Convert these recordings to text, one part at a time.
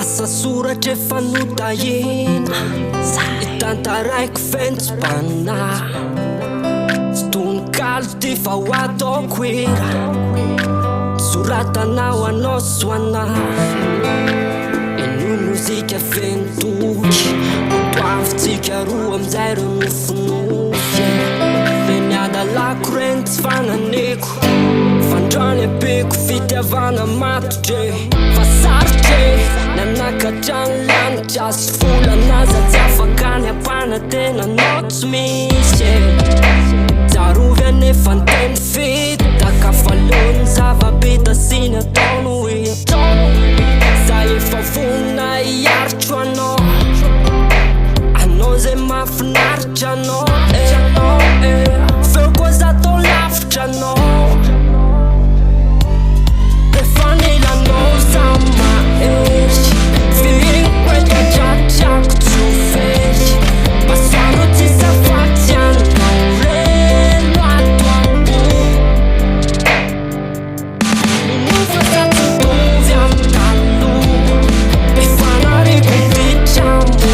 Asa soratra efa notahina itantaraiko fentsy-pana tsy tononkalo ty fa ho ataoko era soratanao anao sy ho anahy eno mozika fentoky toavitsika roa amizay reo nofinofy feniadalako reny tsy fananeko fandrany apeko fitiavana matodre fa sarotre nanakatrany lanitra sy volanaza tsy afaka ny ampanantenanao tsy misy jarovy anefa ny teny fitaka falony zava-bita sy ny ataony eto zay efa vonina hiaritro anao zay mahafinaritra anao feo koa za tao lavitra anao efa nilanao za mahery fiinkoetratratrako tsofery masoaro tsy safatsy anao reno ato ambo nonofa za tsitovy amtalo efa nariko mpitramoto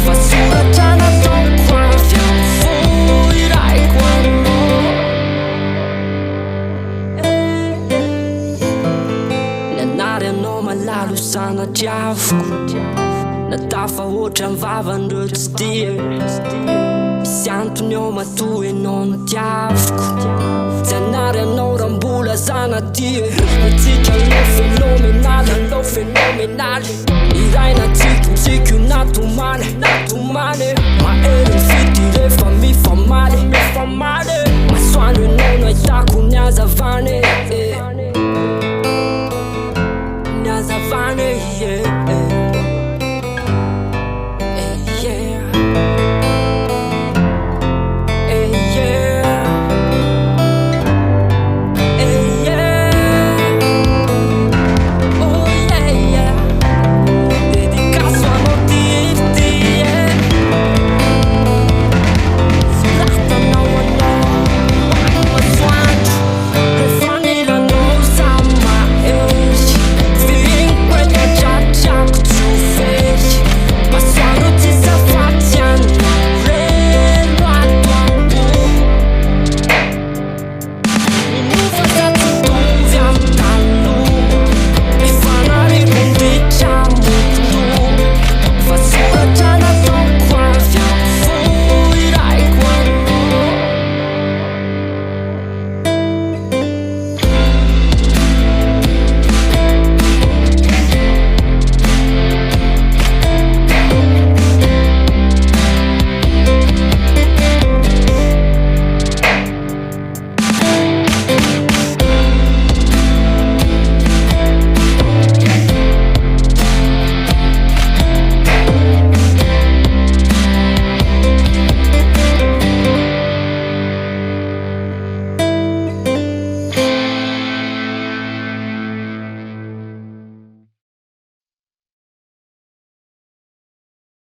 fa soratra nataoko avy am foy raiko anao nianary anao malalo sanatriavoko natafa oatra ny vavandreo tsy tia misy antony ao matoa enao no tiavoko tsy anary anao raha mbola zana tia atsika lofe